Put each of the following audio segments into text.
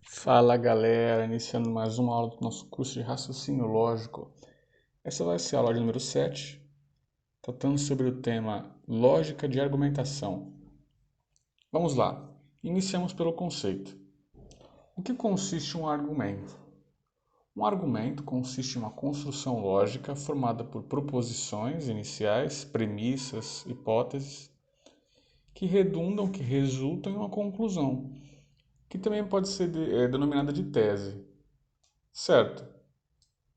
Fala galera, iniciando mais uma aula do nosso curso de raciocínio lógico. Essa vai ser a aula de número 7, tratando sobre o tema lógica de argumentação. Vamos lá, iniciamos pelo conceito. O que consiste um argumento? Um argumento consiste em uma construção lógica formada por proposições iniciais, premissas, hipóteses, que redundam, que resultam em uma conclusão, que também pode ser denominada de tese. Certo?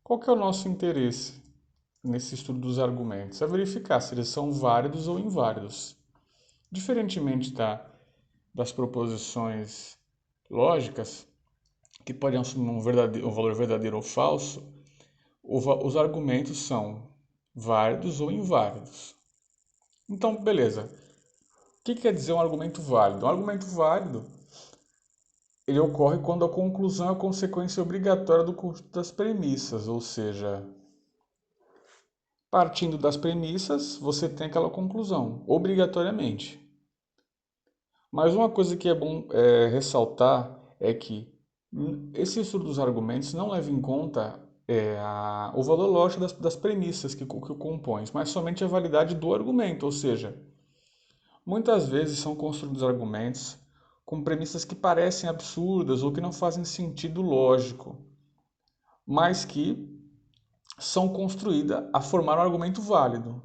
Qual que é o nosso interesse nesse estudo dos argumentos? É verificar se eles são válidos ou inválidos. Diferentemente das proposições lógicas, que podem assumir um valor verdadeiro ou falso, os argumentos são válidos ou inválidos. Então, beleza. O que quer dizer um argumento válido? Um argumento válido ele ocorre quando a conclusão é a consequência obrigatória do conjunto das premissas, ou seja, partindo das premissas, você tem aquela conclusão, obrigatoriamente. Mas uma coisa que é bom ressaltar é que esse estudo dos argumentos não leva em conta o valor lógico das premissas que o compõem, mas somente a validade do argumento, ou seja, muitas vezes são construídos argumentos com premissas que parecem absurdas ou que não fazem sentido lógico, mas que são construídas a formar um argumento válido.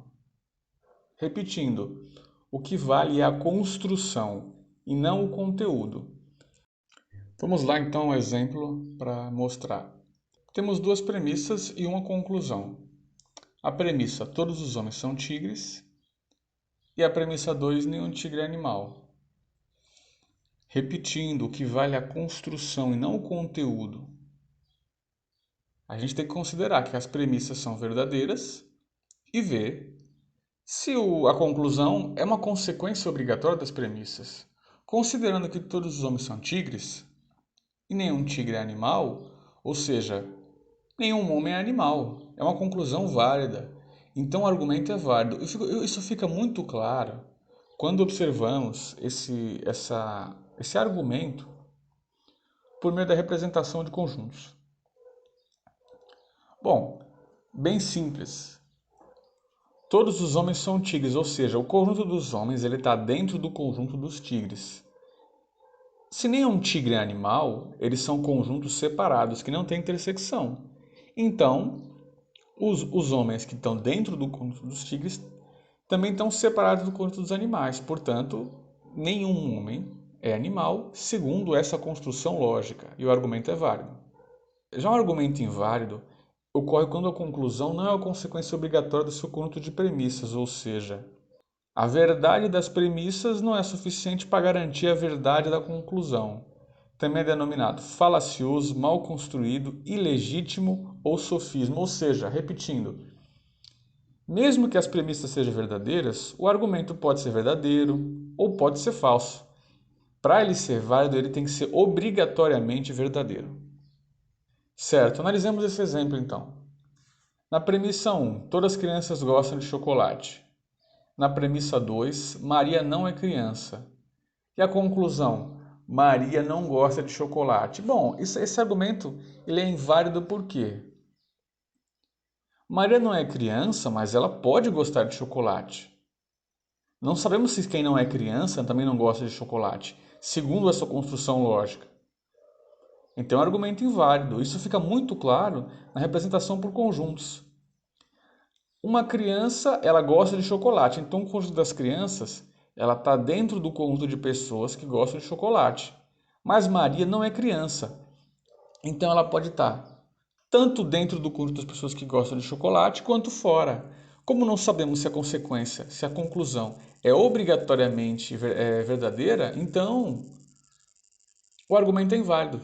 Repetindo, o que vale é a construção e não o conteúdo. Vamos lá então um exemplo para mostrar. Temos duas premissas e uma conclusão. A premissa: todos os homens são tigres. E a premissa 2: nenhum tigre é animal. Repetindo, o que vale é a construção e não o conteúdo. A gente tem que considerar que as premissas são verdadeiras e ver se a conclusão é uma consequência obrigatória das premissas. Considerando que todos os homens são tigres e nenhum tigre é animal, ou seja, nenhum homem é animal. É uma conclusão válida. Então o argumento é válido. Isso fica muito claro quando observamos esse argumento por meio da representação de conjuntos. Bom, bem simples. Todos os homens são tigres, ou seja, o conjunto dos homens está dentro do conjunto dos tigres. Se nenhum tigre é animal, eles são conjuntos separados que não têm intersecção. Então, os homens que estão dentro do conjunto dos tigres também estão separados do conjunto dos animais. Portanto, nenhum homem é animal, segundo essa construção lógica, e o argumento é válido. Já um argumento inválido ocorre quando a conclusão não é a consequência obrigatória do seu conjunto de premissas, ou seja, a verdade das premissas não é suficiente para garantir a verdade da conclusão. Também é denominado falacioso, mal construído, ilegítimo ou sofisma. Ou seja, repetindo, mesmo que as premissas sejam verdadeiras, o argumento pode ser verdadeiro ou pode ser falso. Para ele ser válido, ele tem que ser obrigatoriamente verdadeiro. Certo, analisemos esse exemplo então. Na premissa 1, todas as crianças gostam de chocolate. Na premissa 2, Maria não é criança. E a conclusão? Maria não gosta de chocolate. Bom, esse argumento ele é inválido por quê? Maria não é criança, mas ela pode gostar de chocolate. Não sabemos se quem não é criança também não gosta de chocolate, segundo essa construção lógica. Então é um argumento inválido. Isso fica muito claro na representação por conjuntos. Uma criança, ela gosta de chocolate, então o conjunto das crianças, ela está dentro do conjunto de pessoas que gostam de chocolate. Mas Maria não é criança, então ela pode estar tanto dentro do conjunto das pessoas que gostam de chocolate, quanto fora. Como não sabemos se a consequência, se a conclusão é obrigatoriamente verdadeira, então o argumento é inválido.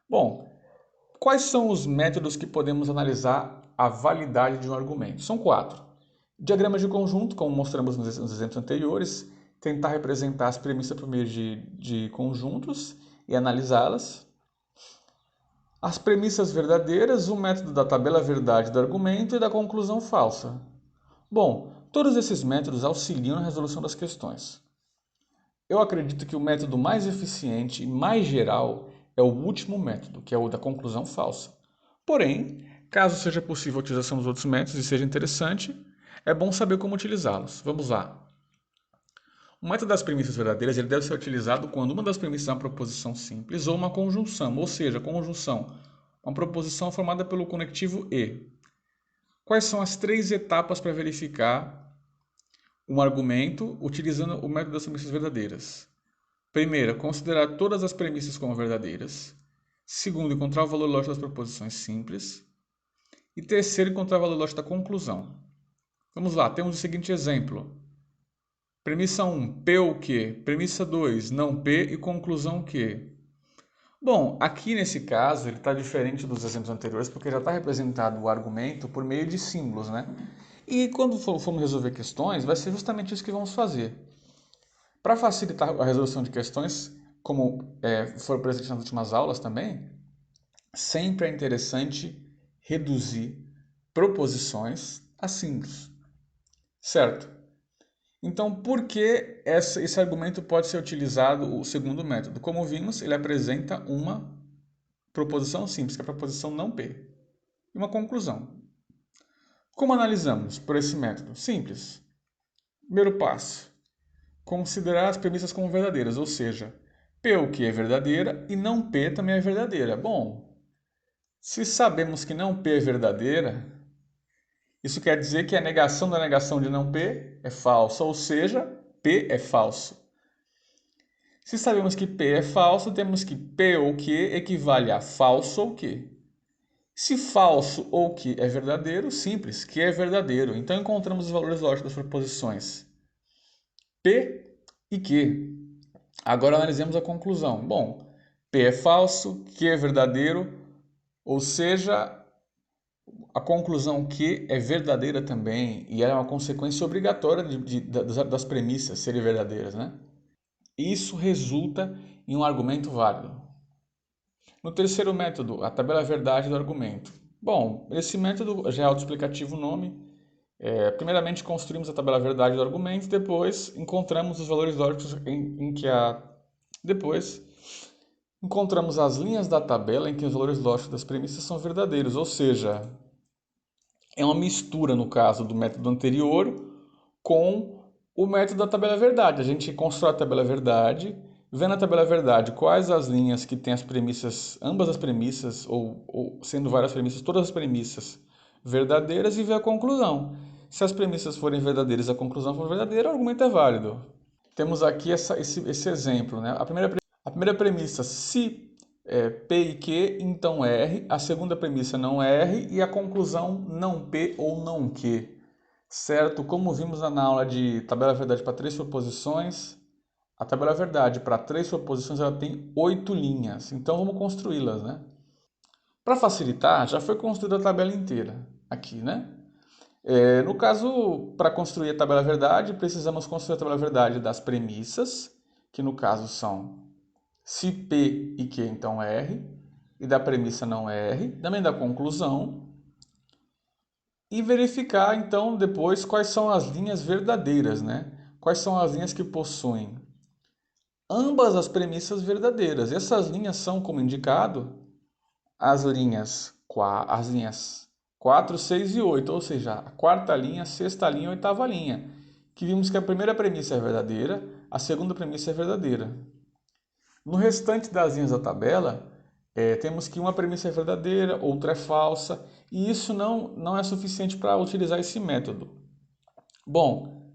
Bom, quais são os métodos que podemos analisar a validade de um argumento? São 4. Diagrama de conjunto, como mostramos nos exemplos anteriores, tentar representar as premissas por meio de conjuntos e analisá-las. As premissas verdadeiras, o método da tabela verdade do argumento e da conclusão falsa. Bom, todos esses métodos auxiliam na resolução das questões. Eu acredito que o método mais eficiente e mais geral é o último método, que é o da conclusão falsa. Porém, caso seja possível a utilização dos outros métodos e seja interessante, é bom saber como utilizá-los. Vamos lá. O método das premissas verdadeiras ele deve ser utilizado quando uma das premissas é uma proposição simples ou uma conjunção, ou seja, conjunção, uma proposição formada pelo conectivo e. Quais são as 3 etapas para verificar um argumento utilizando o método das premissas verdadeiras? Primeira, considerar todas as premissas como verdadeiras. Segundo, encontrar o valor lógico das proposições simples. E terceiro, encontrar o valor lógico da conclusão. Vamos lá, temos o seguinte exemplo. Premissa 1, P o quê? Premissa 2, não P e conclusão que. Bom, aqui nesse caso ele está diferente dos exemplos anteriores porque já está representado o argumento por meio de símbolos, né? E quando formos resolver questões, vai ser justamente isso que vamos fazer. Para facilitar a resolução de questões, como foi presente nas últimas aulas também, sempre é interessante reduzir proposições a símbolos, certo? Então, por que esse argumento pode ser utilizado, o segundo método? Como vimos, ele apresenta uma proposição simples, que é a proposição não P, e uma conclusão. Como analisamos por esse método? Simples. Primeiro passo, considerar as premissas como verdadeiras, ou seja, P o que é verdadeira e não P também é verdadeira. Bom, se sabemos que não P é verdadeira, isso quer dizer que a negação da negação de não P é falsa, ou seja, P é falso. Se sabemos que P é falso, temos que P ou Q equivale a falso ou Q. Se falso ou Q é verdadeiro, simples, Q é verdadeiro. Então encontramos os valores lógicos das proposições P e Q. Agora analisemos a conclusão. Bom, P é falso, Q é verdadeiro, ou seja, a conclusão Q é verdadeira também, e ela é uma consequência obrigatória das premissas serem verdadeiras, né? Isso resulta em um argumento válido. No terceiro método, a tabela verdade do argumento. Bom, esse método já é autoexplicativo o nome. Primeiramente construímos a tabela verdade do argumento, depois encontramos os valores lógicos em que a... Depois encontramos as linhas da tabela em que os valores lógicos das premissas são verdadeiros, ou seja, é uma mistura, no caso do método anterior, com o método da tabela verdade. A gente constrói a tabela verdade, vê na tabela verdade quais as linhas que têm as premissas, ambas as premissas, ou sendo várias premissas, todas as premissas verdadeiras, e vê a conclusão. Se as premissas forem verdadeiras e a conclusão for verdadeira, o argumento é válido. Temos aqui esse exemplo, né? A primeira premissa, se P e Q, então R. A segunda premissa, não R. E a conclusão, não P ou não Q. Certo? Como vimos na aula de tabela verdade para 3 proposições, a tabela verdade para 3 proposições ela tem 8 linhas. Então vamos construí-las, né? Para facilitar, já foi construída a tabela inteira aqui, né? No caso, para construir a tabela verdade, precisamos construir a tabela verdade das premissas, que no caso são se P e Q, então R, e da premissa não R, também da conclusão, e verificar então depois quais são as linhas verdadeiras, né? Quais são as linhas que possuem ambas as premissas verdadeiras. E essas linhas são, como indicado, as linhas 4, 6 e 8, ou seja, a quarta linha, a sexta linha e a oitava linha, que vimos que a primeira premissa é verdadeira, a segunda premissa é verdadeira. No restante das linhas da tabela, temos que uma premissa é verdadeira, outra é falsa, e isso não é suficiente para utilizar esse método. Bom,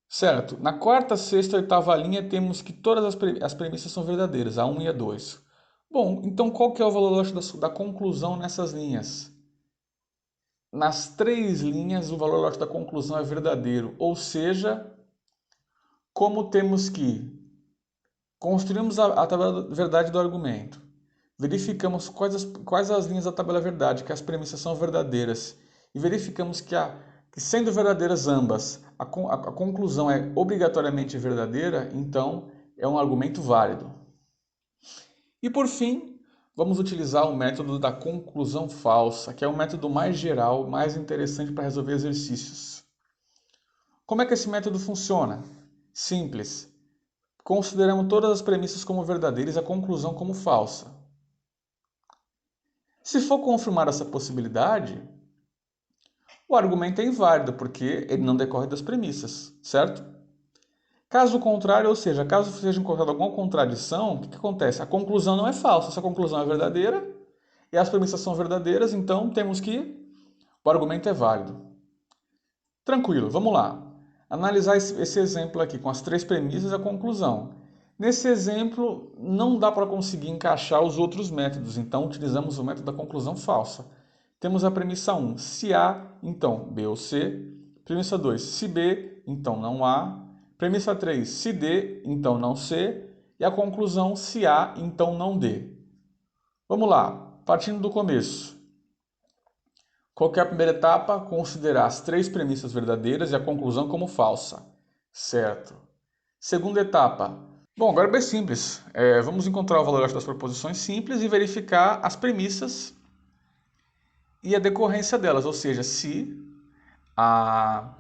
certo, na quarta, sexta e oitava linha temos que todas as premissas são verdadeiras, a 1 e a 2. Bom, então qual que é o valor lógico da conclusão nessas linhas? Nas 3 linhas, o valor lógico da conclusão é verdadeiro, ou seja, como temos que construímos a tabela verdade do argumento, verificamos quais as linhas da tabela verdade, que as premissas são verdadeiras, e verificamos que sendo verdadeiras ambas, a conclusão é obrigatoriamente verdadeira, então é um argumento válido. E por fim, vamos utilizar o método da conclusão falsa, que é o método mais geral, mais interessante para resolver exercícios. Como é que esse método funciona? Simples. Consideramos todas as premissas como verdadeiras e a conclusão como falsa. Se for confirmar essa possibilidade, o argumento é inválido, porque ele não decorre das premissas, certo? Caso contrário, ou seja, caso seja encontrada alguma contradição, o que acontece? A conclusão não é falsa, se a conclusão é verdadeira e as premissas são verdadeiras, então temos que o argumento é válido. Tranquilo, vamos lá. Analisar esse exemplo aqui com as 3 premissas e a conclusão. Nesse exemplo, não dá para conseguir encaixar os outros métodos, então utilizamos o método da conclusão falsa. Temos a premissa 1, se A, então B ou C. Premissa 2, se B, então não A. Premissa 3, se D, então não C. E a conclusão, se A, então não D. Vamos lá, partindo do começo. Qual que é a primeira etapa? Considerar as 3 premissas verdadeiras e a conclusão como falsa. Certo. Segunda etapa. Bom, agora é bem simples. Vamos encontrar o valor das proposições simples e verificar as premissas e a decorrência delas, ou seja, se a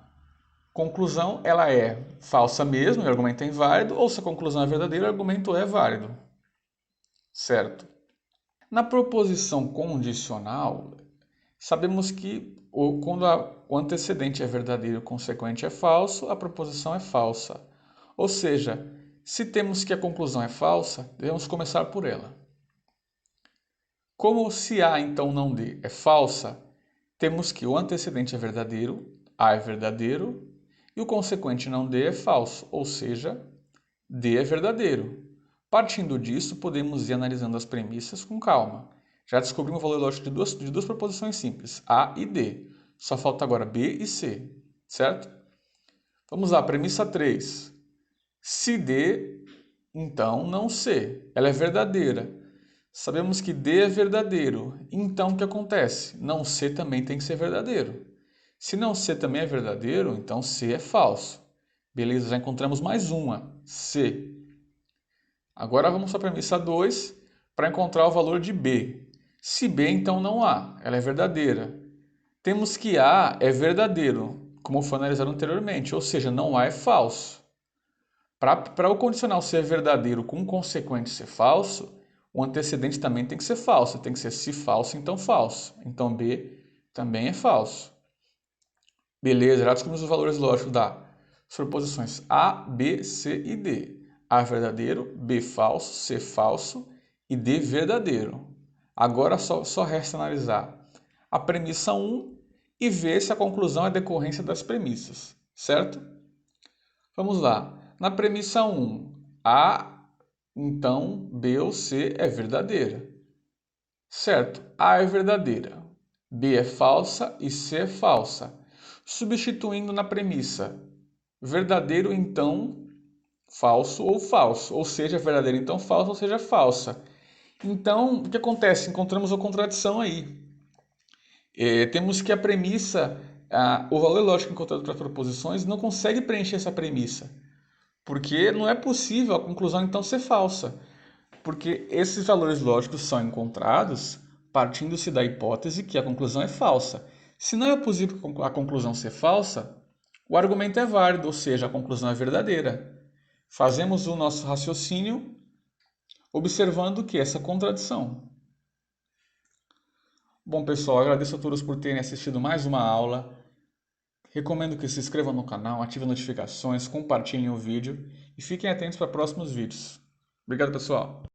conclusão ela é falsa mesmo, o argumento é inválido, ou se a conclusão é verdadeira, o argumento é válido. Certo. Na proposição condicional, sabemos que quando o antecedente é verdadeiro e o consequente é falso, a proposição é falsa. Ou seja, se temos que a conclusão é falsa, devemos começar por ela. Como se A então não D é falsa, temos que o antecedente é verdadeiro, A é verdadeiro, e o consequente não D é falso, ou seja, D é verdadeiro. Partindo disso, podemos ir analisando as premissas com calma. Já descobrimos o valor lógico de duas proposições simples, A e D. Só falta agora B e C, certo? Vamos lá, premissa 3. Se D, então não C. Ela é verdadeira. Sabemos que D é verdadeiro. Então o que acontece? Não C também tem que ser verdadeiro. Se não C também é verdadeiro, então C é falso. Beleza, já encontramos mais uma, C. Agora vamos para a premissa 2 para encontrar o valor de B. Se B, então não A, ela é verdadeira. Temos que A é verdadeiro, como foi analisado anteriormente, ou seja, não A é falso. Para o condicional ser verdadeiro com o consequente ser falso, o antecedente também tem que ser falso. Tem que ser se falso, então falso. Então B também é falso. Beleza, já descobrimos os valores lógicos das proposições A, B, C e D. A verdadeiro, B falso, C falso e D verdadeiro. Agora só resta analisar a premissa 1 e ver se a conclusão é decorrência das premissas, certo? Vamos lá. Na premissa 1, A, então B ou C é verdadeira. Certo, A é verdadeira, B é falsa e C é falsa. Substituindo na premissa verdadeiro, então falso, ou seja, verdadeiro, então falso, ou seja, falsa. Então, o que acontece? Encontramos uma contradição aí. Temos que a premissa, o valor lógico encontrado para as proposições não consegue preencher essa premissa, porque não é possível a conclusão então ser falsa, porque esses valores lógicos são encontrados partindo-se da hipótese que a conclusão é falsa. Se não é possível a conclusão ser falsa, o argumento é válido, ou seja, a conclusão é verdadeira. Fazemos o nosso raciocínio observando que essa contradição. Bom, pessoal, agradeço a todos por terem assistido mais uma aula. Recomendo que se inscrevam no canal, ativem notificações, compartilhem o vídeo e fiquem atentos para próximos vídeos. Obrigado, pessoal!